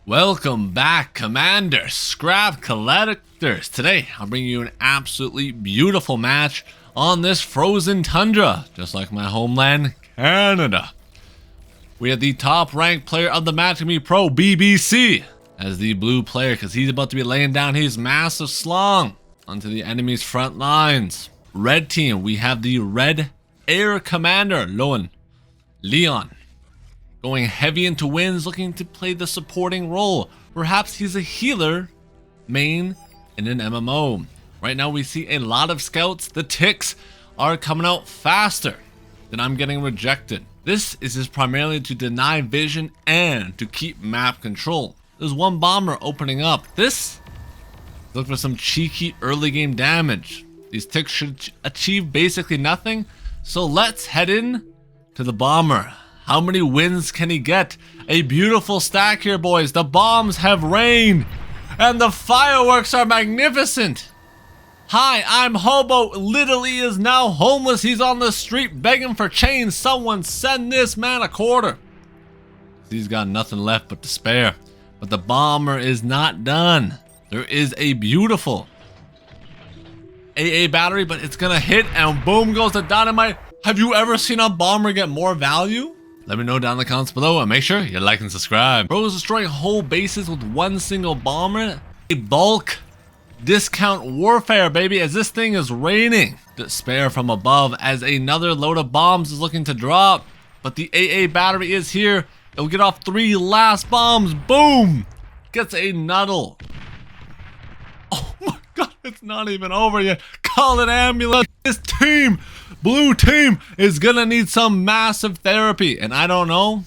Welcome back, Commander Scrap Collectors. Today, I'll bring you an absolutely beautiful match on this frozen tundra, just like my homeland, Canada. We have the top ranked player of the match, gonna be Pro BBC, as the blue player, because he's about to be laying down his massive slong onto the enemy's front lines. Red team, we have the red air commander, Leon. Going heavy into wins, looking to play the supporting role. Perhaps he's a healer main in an MMO. Right now we see a lot of scouts. The ticks are coming out faster than I'm getting rejected. This is just primarily to deny vision and to keep map control. There's one bomber opening up. Look for some cheeky early game damage. These ticks should achieve basically nothing. So let's head in to the bomber. How many wins can he get? A beautiful stack here, boys. The bombs have rained, and the fireworks are magnificent. Hi, I'm Hobo. Little E is now homeless. He's on the street begging for change. Someone send this man a quarter. He's got nothing left but despair. But the bomber is not done. There is a beautiful AA battery, but it's gonna hit, and boom goes the dynamite. Have you ever seen a bomber get more value? Let me know down in the comments below, and make sure you like and subscribe. Bro is destroying whole bases with one single bomber. A bulk discount warfare, baby, as this thing is raining despair from above as another load of bombs is looking to drop. But the AA battery is here. It'll get off 3 last bombs. Boom! Gets a nuddle. Oh my god, it's not even over yet. Call an ambulance. This team, blue team, is gonna need some massive therapy, and I don't know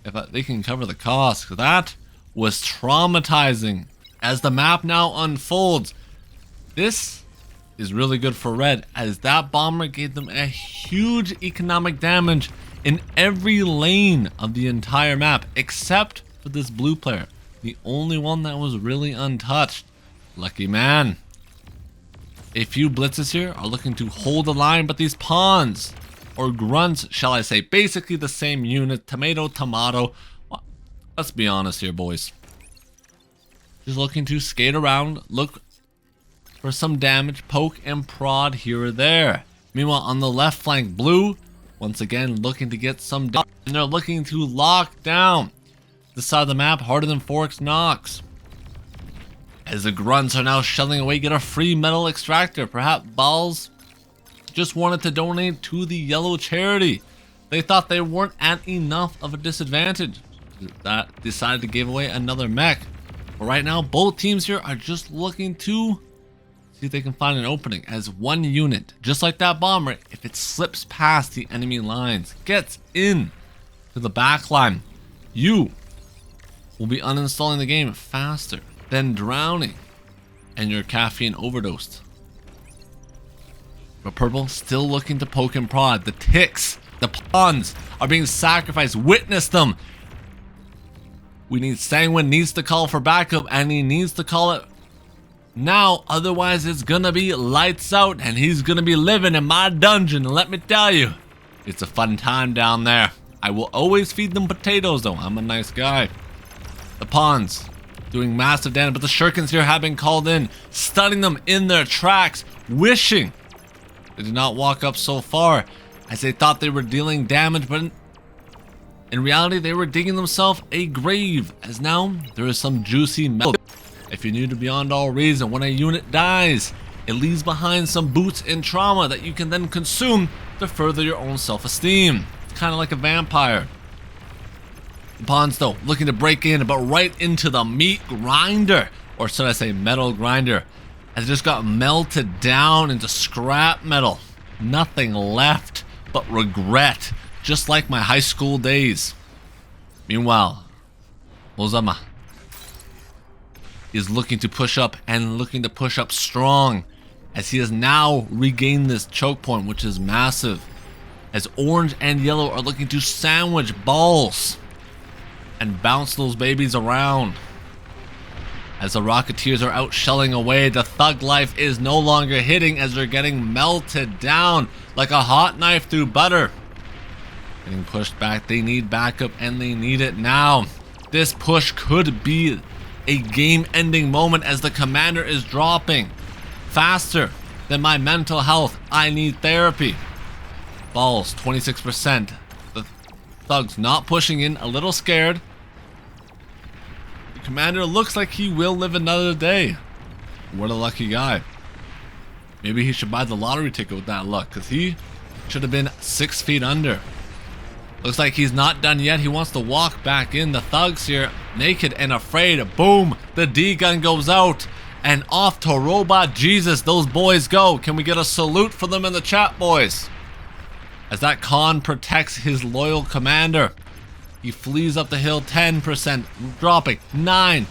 if they can cover the cost, because that was traumatizing. As the map now unfolds, this is really good for red, as that bomber gave them a huge economic damage in every lane of the entire map, except for this blue player, the only one that was really untouched. Lucky man. A few blitzes here are looking to hold the line, but these pawns, or grunts shall I say, basically the same unit, tomato. Well, let's be honest here, boys. Just looking to skate around, look for some damage, poke and prod here or there. Meanwhile, on the left flank, blue, once again looking to get some damage, and they're looking to lock down the side of the map harder than Forks knocks. As the grunts are now shelling away, get a free metal extractor. Perhaps Balls just wanted to donate to the yellow charity. They thought they weren't at enough of a disadvantage. That decided to give away another mech. But right now, both teams here are just looking to see if they can find an opening, as one unit, just like that bomber, if it slips past the enemy lines, gets in to the back line, you will be uninstalling the game faster than drowning, and you're caffeine overdosed. But purple still looking to poke and prod. The ticks, the pawns are being sacrificed. Witness them. We need Sanguine needs to call for backup, and he needs to call it now, otherwise it's gonna be lights out, and he's gonna be living in my dungeon. And let me tell you, it's a fun time down there. I will always feed them potatoes though. I'm a nice guy. The pawns doing massive damage, but the shurikens here have been called in, stunning them in their tracks, wishing they did not walk up so far, as they thought they were dealing damage, but in reality they were digging themselves a grave, as now there is some juicy metal. If you're new to Beyond All Reason, when a unit dies, it leaves behind some boots and trauma that you can then consume to further your own self-esteem. It's kind of like a vampire. The pawns though, looking to break in, but right into the meat grinder, or should I say metal grinder, as it just got melted down into scrap metal. Nothing left but regret, just like my high school days. Meanwhile, Mozama is looking to push up, and looking to push up strong, as he has now regained this choke point, which is massive, as orange and yellow are looking to sandwich Balls and bounce those babies around. As the Rocketeers are out shelling away, the thug life is no longer hitting, as they're getting melted down like a hot knife through butter. Getting pushed back, they need backup, and they need it now. This push could be a game-ending moment as the commander is dropping faster than my mental health. I need therapy. Balls, 26%. The thugs not pushing in, a little scared. The commander looks like he will live another day. What a lucky guy. Maybe he should buy the lottery ticket with that luck, because he should have been 6 feet under. Looks like he's not done yet. He wants to walk back in. The thugs here, naked and afraid. Boom! The D-gun goes out. And off to Robot Jesus those boys go. Can we get a salute for them in the chat, boys? As that Khan protects his loyal commander. He flees up the hill, 10%. Dropping, 9%.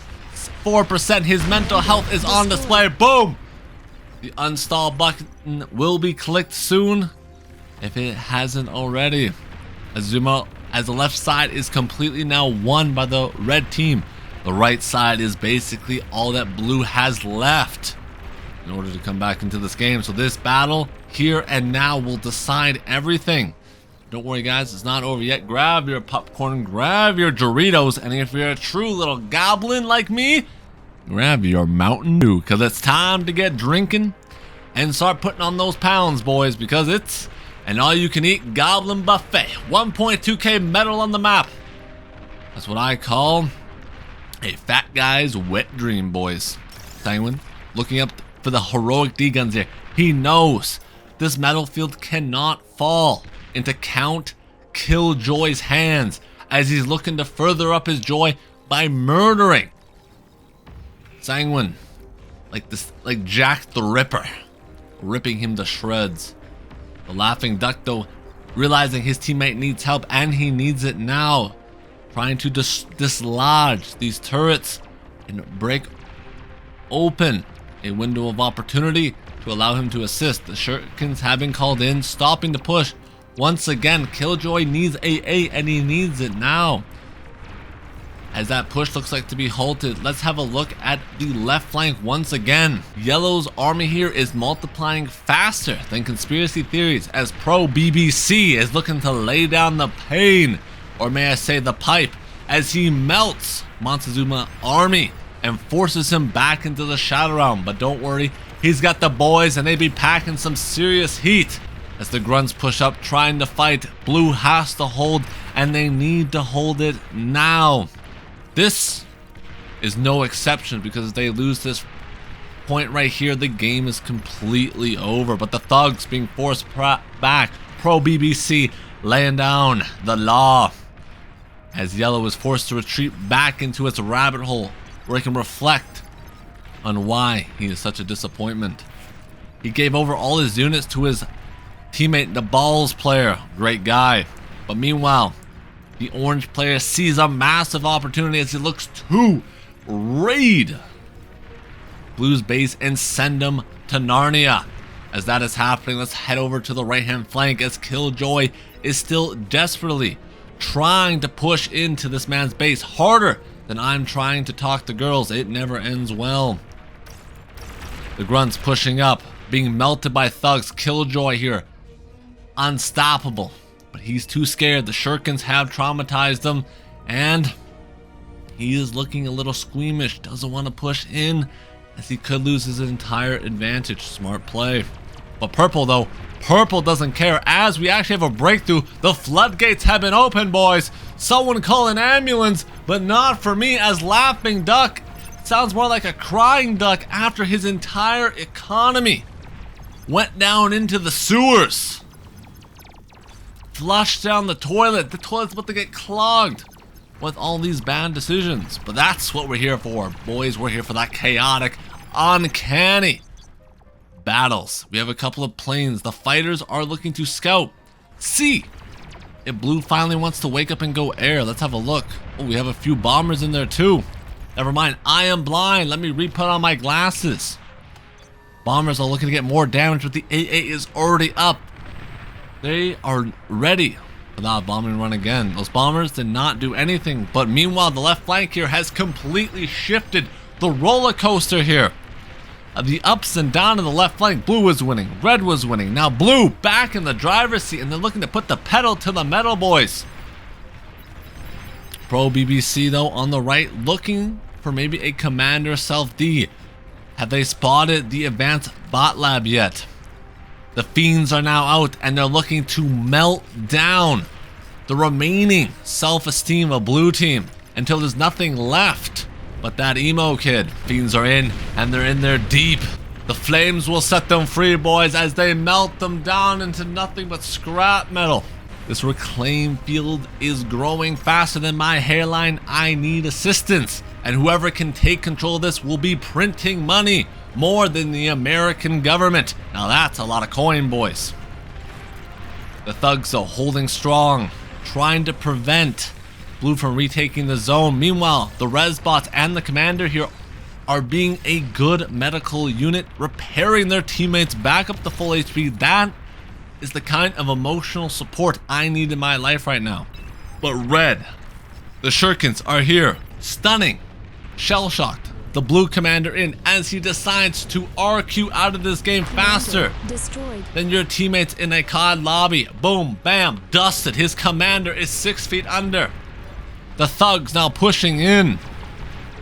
4%. His mental health is on display. Boom! The uninstall button will be clicked soon, if it hasn't already. Azuma, as the left side is completely now won by the red team. The right side is basically all that blue has left in order to come back into this game. So this battle here and now will decide everything. Don't worry guys, it's not over yet. Grab your popcorn, grab your Doritos, and if you're a true little goblin like me, grab your Mountain Dew, because it's time to get drinking and start putting on those pounds, boys, because it's an all-you-can-eat goblin buffet. 1.2k medal on the map. That's what I call a fat guy's wet dream, boys. Sanguine looking up for the heroic D-guns here. He knows this battlefield cannot fall into Count Killjoy's hands, as he's looking to further up his joy by murdering Sanguine like Jack the Ripper, ripping him to shreds. The Laughing Duck, though, realizing his teammate needs help, and he needs it now, trying to dislodge these turrets and break open a window of opportunity to allow him to assist. The shurikens have been called in, stopping the push. Once again, Killjoy needs AA, and he needs it now. As that push looks like to be halted, let's have a look at the left flank once again. Yellow's army here is multiplying faster than conspiracy theories, as Pro BBC is looking to lay down the pain, or may I say the pipe, as he melts Montezuma army and forces him back into the Shadow Realm. But don't worry, he's got the boys, and they be packing some serious heat. As the grunts push up trying to fight, blue has to hold, and they need to hold it now. This is no exception, because if they lose this point right here, the game is completely over. But the thugs being forced back, Pro BBC laying down the law, as Yellow is forced to retreat back into its rabbit hole, where he can reflect on why he is such a disappointment. He gave over all his units to his teammate, the Balls player. Great guy. But meanwhile, the orange player sees a massive opportunity as he looks to raid Blue's base and send him to Narnia. As that is happening, let's head over to the right-hand flank, as Killjoy is still desperately trying to push into this man's base harder than I'm trying to talk to girls. It never ends well. The grunts pushing up, being melted by thugs. Killjoy here, unstoppable. But he's too scared. The shurikens have traumatized him, and he is looking a little squeamish. Doesn't want to push in, as he could lose his entire advantage. Smart play. But Purple, though, Purple doesn't care, as we actually have a breakthrough. The floodgates have been opened, boys. Someone call an ambulance, but not for me, as Laughing Duck sounds more like a crying duck after his entire economy went down into the sewers. Flushed down the toilet. The toilet's about to get clogged with all these bad decisions. But that's what we're here for, boys. We're here for that chaotic, uncanny battles. We have a couple of planes. The fighters are looking to scout. See if Blue finally wants to wake up and go air. Let's have a look. Oh, we have a few bombers in there too. Never mind. I am blind. Let me re-put on my glasses. Bombers are looking to get more damage, but the AA is already up. They are ready for that bombing run again. Those bombers did not do anything, but meanwhile, the left flank here has completely shifted the roller coaster here. The ups and downs of the left flank. Blue was winning, red was winning. Now blue back in the driver's seat, and they're looking to put the pedal to the metal, boys. Pro BBC though on the right, looking for maybe a commander self-D. Have they spotted the advanced bot lab yet? The fiends are now out and they're looking to melt down the remaining self-esteem of blue team until there's nothing left but that emo kid. Fiends are in and they're in there deep. The flames will set them free, boys, as they melt them down into nothing but scrap metal. This reclaim field is growing faster than my hairline. I need assistance. And whoever can take control of this will be printing money more than the American government. Now that's a lot of coin, boys. The thugs are holding strong, trying to prevent blue from retaking the zone. Meanwhile, the res bots and the commander here are being a good medical unit, repairing their teammates back up to full HP. That is the kind of emotional support I need in my life right now. But red, the shurikens are here, stunning, shell-shocked the blue commander in as he decides to RQ out of this game faster than your teammates in a COD lobby. Boom, bam, dusted. His commander is 6 feet under. The thugs now pushing in.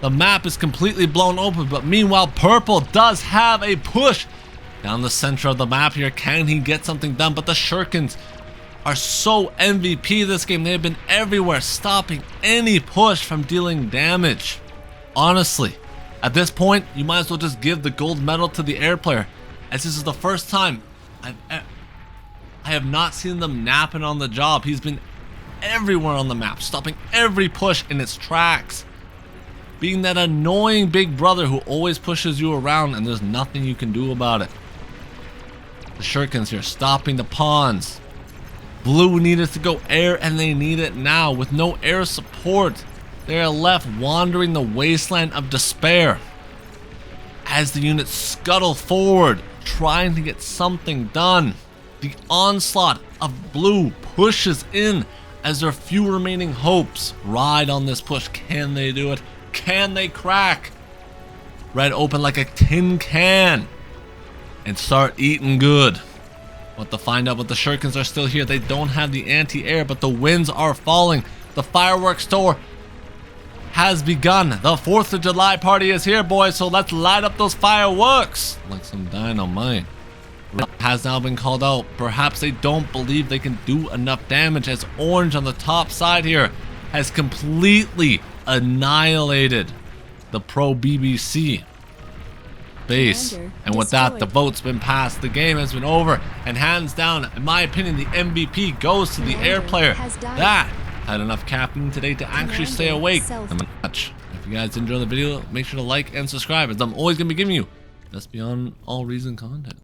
The map is completely blown open, but meanwhile purple does have a push down the center of the map here. Can he get something done? But the shurikens are so MVP this game. They have been everywhere, stopping any push from dealing damage. Honestly, at this point, you might as well just give the gold medal to the air player, as this is the first time I have not seen them napping on the job. He's been everywhere on the map, stopping every push in its tracks, being that annoying big brother who always pushes you around and there's nothing you can do about it. The shurikens here stopping the pawns. Blue needed to go air and they need it now. With no air support, they are left wandering the wasteland of despair as the units scuttle forward, trying to get something done. The onslaught of blue pushes in as their few remaining hopes ride on this push. Can they do it? Can they crack? Red open like a tin can and start eating good. But to find out what the shurikens are still here. They don't have the anti-air, but the winds are falling. The fireworks tour has begun. The 4th of July party is here, boys, so let's light up those fireworks like some dynamite. Red has now been called out. Perhaps they don't believe they can do enough damage, as orange on the top side here has completely annihilated the Pro BBC base. And with that, the vote's been passed. The game has been over, and hands down, in my opinion, the MVP goes to the air player. That had enough caffeine today to actually stay awake. If you guys enjoyed the video, make sure to like and subscribe, as I'm always going to be giving you best beyond all reason content.